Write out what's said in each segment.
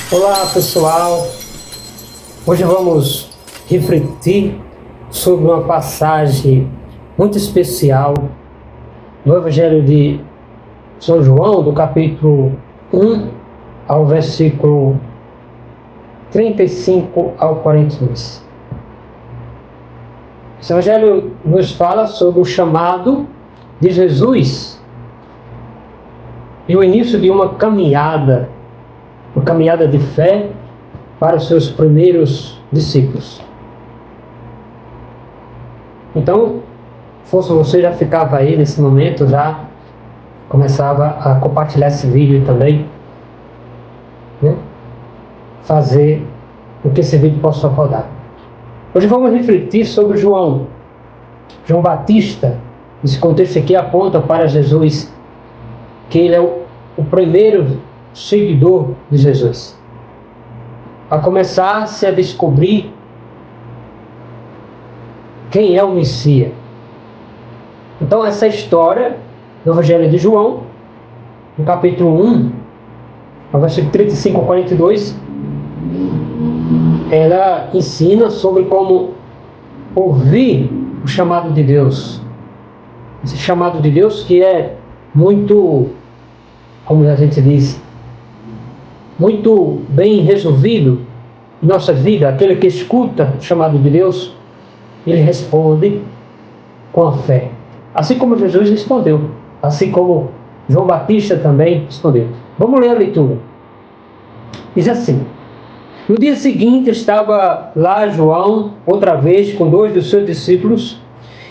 Olá pessoal, hoje vamos refletir sobre uma passagem muito especial do Evangelho de São João, do capítulo 1 ao versículo 35 ao 42. Esse Evangelho nos fala sobre o chamado de Jesus e o início de uma caminhada de fé para os seus primeiros discípulos. Então, fosse você, já ficava aí nesse momento, já começava a compartilhar esse vídeo também, né? Fazer com que esse vídeo possa rodar. Hoje vamos refletir sobre João Batista. Esse contexto aqui aponta para Jesus, que ele é o primeiro seguidor de Jesus, a começar-se a descobrir quem é o Messias. Então essa história do Evangelho de João, no capítulo 1, no versículo 35 a 42, ela ensina sobre como ouvir o chamado de Deus. Esse chamado de Deus que é muito, como a gente diz, muito bem resolvido em nossa vida. Aquele que escuta o chamado de Deus, ele responde com a fé. Assim como Jesus respondeu, assim como João Batista também respondeu. Vamos ler a leitura. Diz assim: no dia seguinte estava lá João, outra vez, com 2 dos seus discípulos,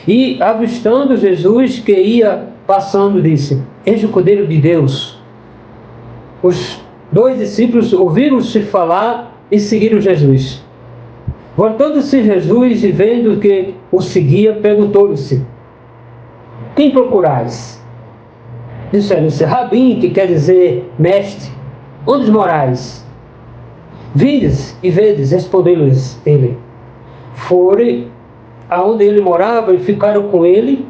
e avistando Jesus que ia passando, disse: eis o Cordeiro de Deus. Os 2 discípulos ouviram-se falar e seguiram Jesus. Voltando-se Jesus e vendo que o seguia, perguntou-lhe: quem procurais? Disseram-se: Rabim, que quer dizer mestre, onde morais? Vides e vedes, respondeu-lhes ele. Foram aonde ele morava e ficaram com ele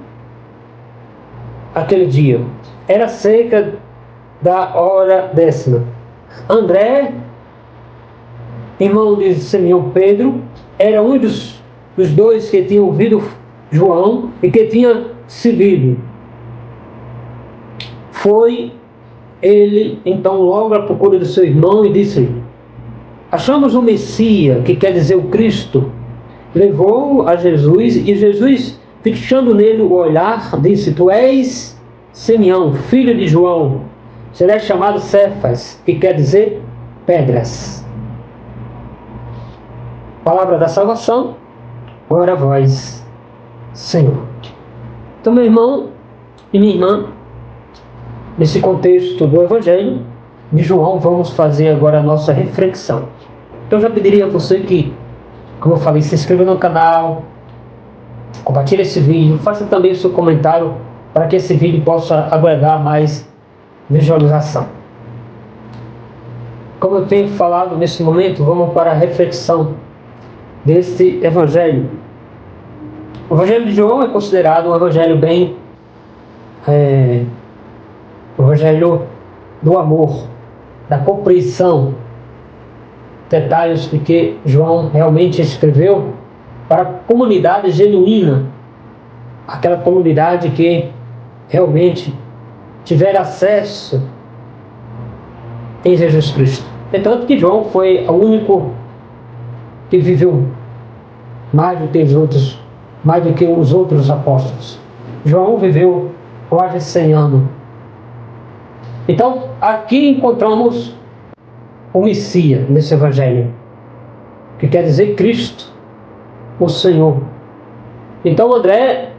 aquele dia. Era cerca da hora 10ª. André, irmão de Simão Pedro, era um dos 2 que tinha ouvido João e que tinha seguido. Foi ele então logo à procura do seu irmão e disse-lhe: achamos o Messias, que quer dizer o Cristo. Levou-o a Jesus e Jesus, fixando nele o olhar, disse: tu és Simeão, filho de João, serás chamado Cefas, que quer dizer pedras. Palavra da salvação, glória a vós, Senhor. Então, meu irmão e minha irmã, nesse contexto do Evangelho de João, vamos fazer agora a nossa reflexão. Então, eu já pediria a você que, como eu falei, se inscreva no canal, compartilhe esse vídeo, faça também o seu comentário para que esse vídeo possa agregar mais visualização. Como eu tenho falado nesse momento, vamos para a reflexão deste Evangelho. O Evangelho de João é considerado um Evangelho bem... o Evangelho do amor, da compreensão, detalhes de que João realmente escreveu para a comunidade genuína, aquela comunidade que realmente tiver acesso em Jesus Cristo. É tanto que João foi o único que viveu mais do que os outros apóstolos. João viveu quase 100 anos. Então, aqui encontramos o Messias nesse Evangelho, que quer dizer Cristo, o Senhor. Então, André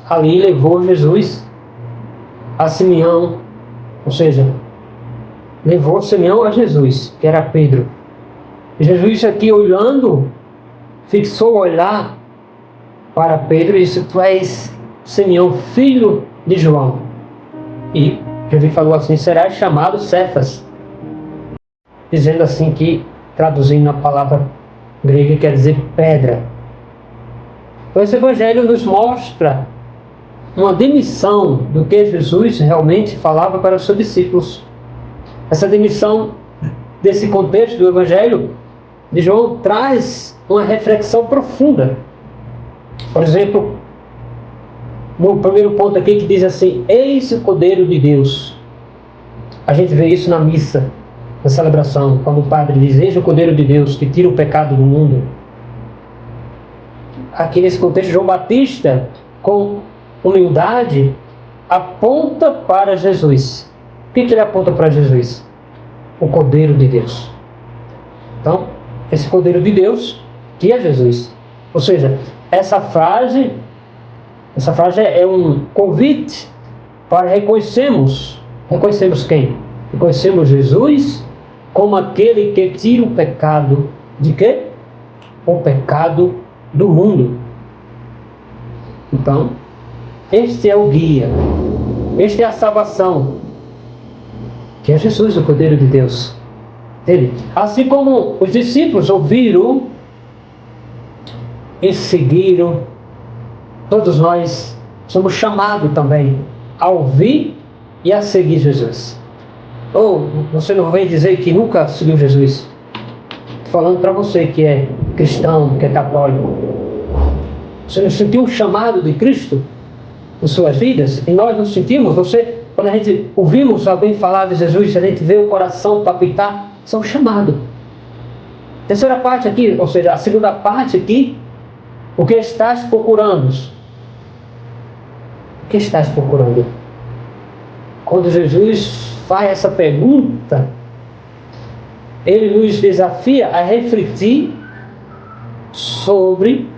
ali levou Jesus a Simeão, ou seja, levou Simeão a Jesus, que era Pedro. E Jesus aqui olhando, fixou o olhar para Pedro e disse: tu és Simeão, filho de João. E Jesus falou assim: serás chamado Cefas, dizendo assim que, traduzindo a palavra grega, quer dizer pedra. Então esse Evangelho nos mostra uma demissão do que Jesus realmente falava para os seus discípulos. Essa demissão desse contexto do Evangelho de João traz uma reflexão profunda. Por exemplo, no primeiro ponto aqui que diz assim: eis o Cordeiro de Deus. A gente vê isso na missa, na celebração, quando o padre diz: eis o Cordeiro de Deus que tira o pecado do mundo. Aqui nesse contexto, João Batista, com humildade, aponta para Jesus. O que ele aponta para Jesus? O Cordeiro de Deus. Então, esse Cordeiro de Deus, que é Jesus. Ou seja, essa frase é um convite para reconhecermos quem? Reconhecemos Jesus como aquele que tira o pecado de quê? O pecado do mundo. Então, este é o guia, este é a salvação, que é Jesus, o Cordeiro de Deus. Ele, assim como os discípulos ouviram e seguiram, todos nós somos chamados também a ouvir e a seguir Jesus. Ou você não vem dizer que nunca seguiu Jesus? Estou falando para você que é cristão, que é católico. Você não sentiu um chamado de Cristo em suas vidas? E nós nos sentimos. Quando a gente ouvimos alguém falar de Jesus, a gente vê o coração palpitar, são chamados. Terceira parte aqui, ou seja, a segunda parte aqui, o que estás procurando? O que estás procurando? Quando Jesus faz essa pergunta, ele nos desafia a refletir sobre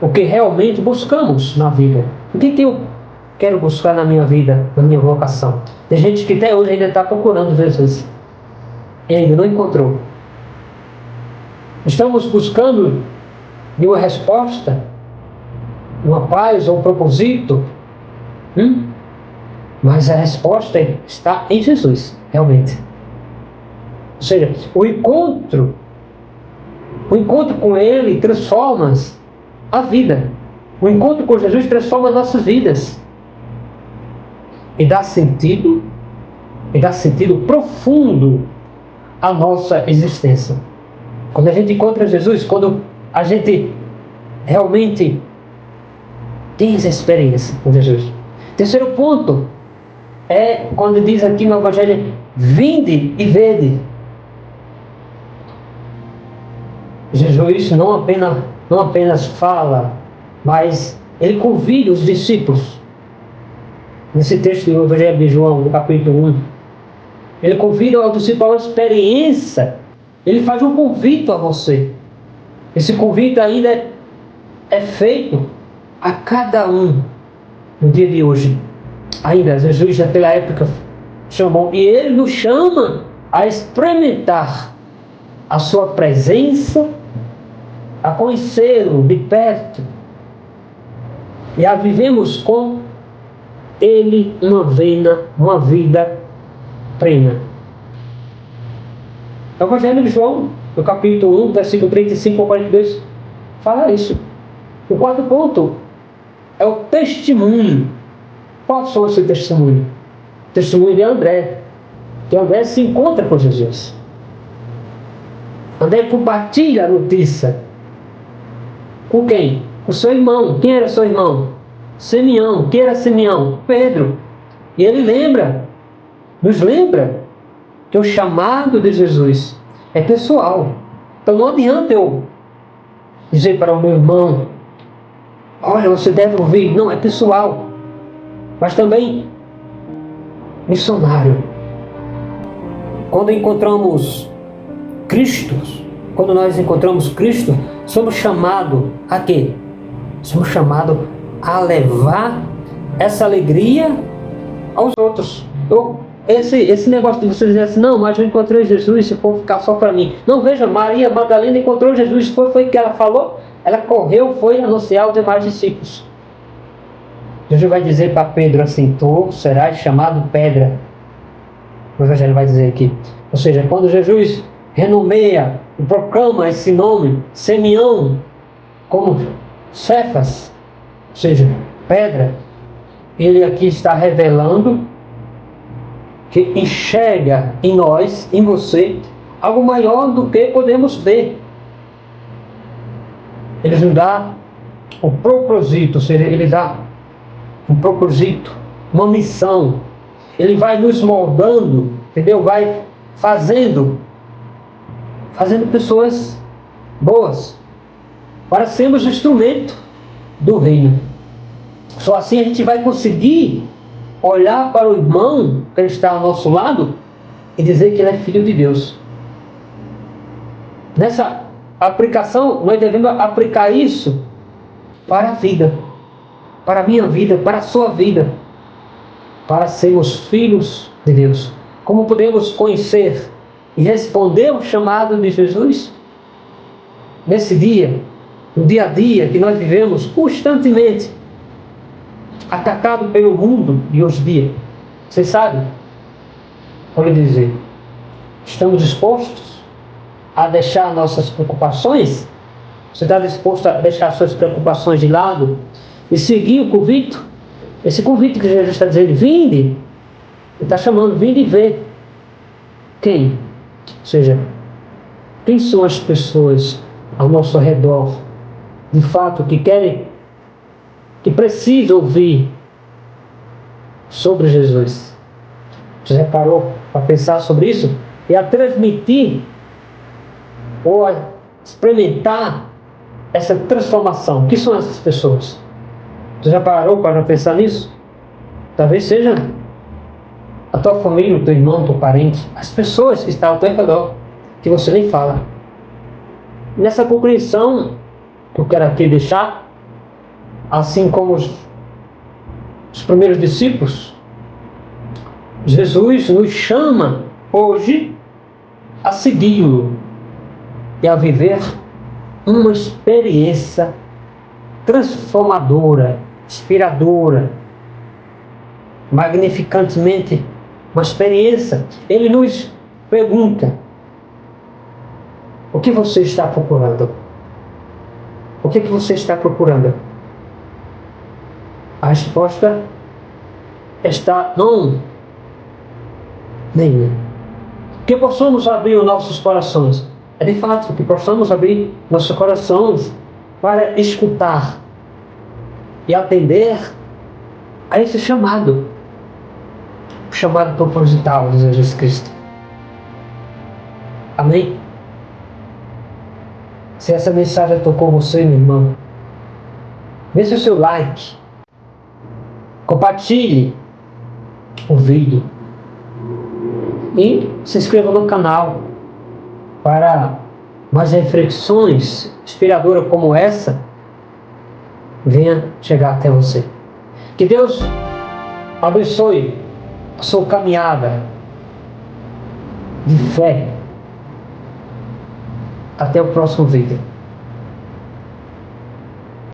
o que realmente buscamos na vida. O que eu quero buscar na minha vida, na minha vocação? Tem gente que até hoje ainda está procurando Jesus e ainda não encontrou. Estamos buscando de uma resposta, uma paz ou um propósito, mas a resposta está em Jesus, realmente. Ou seja, o encontro com Ele transforma a vida. O encontro com Jesus transforma nossas vidas e dá sentido profundo à nossa existência. Quando a gente encontra Jesus, quando a gente realmente tem essa experiência com Jesus. Terceiro ponto é quando diz aqui no Evangelho: vinde e vede. Jesus não apenas fala, mas ele convida os discípulos. Nesse texto do Evangelho de João, no capítulo 1, ele convida o discípulo a uma experiência. Ele faz um convite a você. Esse convite ainda é feito a cada um no dia de hoje. Ainda Jesus naquela época chamou, e ele nos chama a experimentar a sua presença, a conhecê-lo de perto e a vivemos com ele uma vida plena. O Evangelho de João, no capítulo 1, versículo 35 ao 42, fala isso. O quarto ponto é o testemunho. Qual foi o seu testemunho? O testemunho de André. Que André se encontra com Jesus. André compartilha a notícia. Com quem? Com seu irmão. Quem era seu irmão? Simeão. Quem era Simeão? Pedro. E ele nos lembra que o chamado de Jesus é pessoal. Então não adianta eu dizer para o meu irmão: olha, você deve ouvir. Não, é pessoal. Mas também missionário. Quando encontramos Cristo, somos chamados a quê? Somos chamados a levar essa alegria aos outros. Esse negócio de você dizer assim: não, mas eu encontrei Jesus, se for ficar só para mim. Não, veja, Maria Madalena encontrou Jesus, foi o que ela falou, ela correu, foi anunciar aos demais discípulos. Jesus vai dizer para Pedro assim: tu serás chamado pedra. O Evangelho vai dizer aqui. Ou seja, quando Jesus renomeia e proclama esse nome, Simeão, como Cefas, ou seja, pedra, ele aqui está revelando que enxerga em nós, em você, algo maior do que podemos ver. Ele nos dá o propósito, ou seja, ele dá um propósito, uma missão. Ele vai nos moldando, entendeu? Vai fazendo pessoas boas, para sermos instrumento do reino. Só assim a gente vai conseguir olhar para o irmão que está ao nosso lado e dizer que ele é filho de Deus. Nessa aplicação, nós devemos aplicar isso para a vida, para a minha vida, para a sua vida, para sermos filhos de Deus. Como podemos conhecer e responder ao chamado de Jesus? Nesse dia, no dia a dia que nós vivemos constantemente, atacado pelo mundo de hoje em dia. Vocês sabem? Vou lhe dizer, estamos dispostos a deixar nossas preocupações? Você está disposto a deixar suas preocupações de lado e seguir o convite? Esse convite que Jesus está dizendo, vinde, ele está chamando, vinde e vê. Quem? Ou seja, quem são as pessoas ao nosso redor, de fato, que querem, que precisam ouvir sobre Jesus? Você já parou para pensar sobre isso? E a transmitir ou a experimentar essa transformação. Que são essas pessoas? Você já parou para pensar nisso? Talvez seja a tua família, o teu irmão, o teu parente, as pessoas que estão ao teu redor, que você nem fala. Nessa compreensão que eu quero aqui deixar, assim como os primeiros discípulos, Jesus nos chama hoje a segui-lo e a viver uma experiência transformadora, inspiradora, magnificantemente uma experiência. Ele nos pergunta: o que você está procurando? O que você está procurando? A resposta está não nenhum. Que possamos abrir os nossos corações. É de fato que possamos abrir nossos corações para escutar e atender a esse chamado. O chamado proposital de Jesus Cristo. Amém? Se essa mensagem tocou você, meu irmão, deixe o seu like, compartilhe o vídeo e se inscreva no canal para mais reflexões inspiradoras como essa venha chegar até você. Que Deus abençoe a sua caminhada de fé. Até o próximo vídeo.